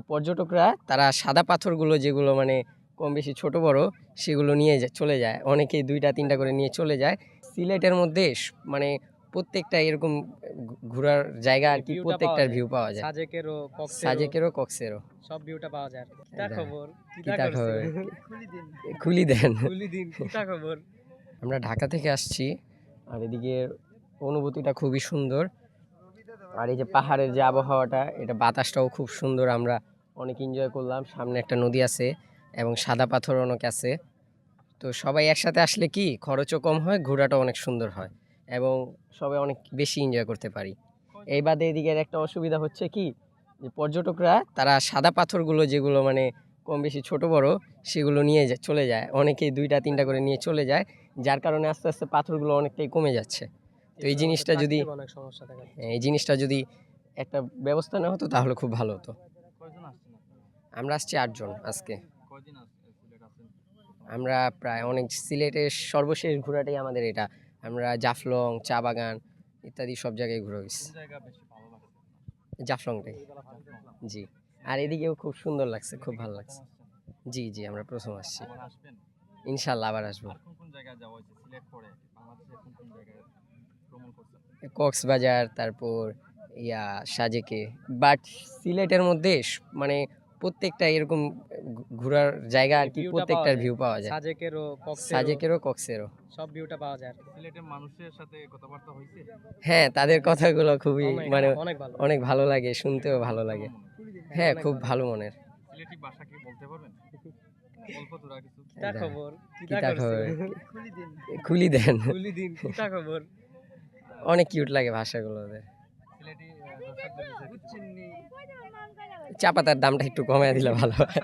যে পর্যটকরা তারা সাদা পাথরগুলো যেগুলো মানে কম বেশি ছোট বড় সেগুলো নিয়ে চলে যায়, অনেকেই 2টা 3টা করে নিয়ে চলে যায়। সিলেটের মধ্যে মানে প্রত্যেকটা এরকম ঘোরার জায়গা আর কি, প্রত্যেকটার ভিউ পাওয়া যায়। সাজেকেরও কক্সেরও সব ভিউটা পাওয়া যায়। কিতা খবর, কিতা খবর, খুলি দেন। কিতা খবর। আমরা ঢাকা থেকে আসছি আর এদিকে অনুভূতিটা খুবই সুন্দর। আর এই যে পাহাড়ের যে আবহাওয়াটা, এটা বাতাসটাও খুব সুন্দর, আমরা অনেক এনজয় করলাম। সামনে একটা নদী আছে এবং সাদা পাথর অনেক আছে। তো সবাই একসাথে আসলে কি খরচও কম হয়, ঘোরাটাও অনেক সুন্দর হয় এবং সবাই অনেক বেশি এনজয় করতে পারি। এই বাদে এদিকের একটা অসুবিধা হচ্ছে কি, যে পর্যটকরা তারা সাদা পাথরগুলো যেগুলো মানে কম বেশি ছোট বড় সেগুলো নিয়ে চলে যায়, অনেকেই 2টা 3টা করে নিয়ে চলে যায়, যার কারণে আস্তে আস্তে পাথরগুলো অনেকটাই কমে যাচ্ছে। তো এই জিনিসটা যদি একটা ব্যবস্থা না হতো তাহলে খুব ভালো হতো। আমরা আসছি 8 জন আজকে। আমরা প্রায় অনেক সিলেটের সর্বশেষ ঘোরাটাই আমাদের এটা। আমরা জাফলং, চা বাগান ইত্যাদি সব জায়গায় ঘুরে গেছি। জাফলংটাই, জি। আর এদিকেও খুব সুন্দর লাগছে, খুব ভালো লাগছে। জি জি, আমরা প্রথম আসছি, ইনশাল্লাহ আবার আসবো। কক্সবাজার, তারপর সাজেকে। বাট সিলেটের মধ্যে মানে প্রত্যেকটা এরকম ঘোরার জায়গা আর কি, প্রত্যেকটার ভিউ পাওয়া যায়। সাজেকেরও কক্সেরও সব ভিউটা পাওয়া যায়। সিলেটের মানুষের সাথে কথাবার্তা হয়েছে? হ্যাঁ, তাদের কথাগুলো খুবই মানে অনেক ভালো লাগে, শুনতেও ভালো লাগে। হ্যাঁ, খুব ভালো মনের। সিলেটি ভাষা কি বলতে পারবেন? অল্প তোরা কিছু। কিতা খবর, কিতা খবর, খুলি দেন। কিতা খবর। অনেক কিউট লাগে ভাষাগুলো ওদের। সিলেটি চা পাতার দামটা একটু কমায় দিলে ভালো হয়।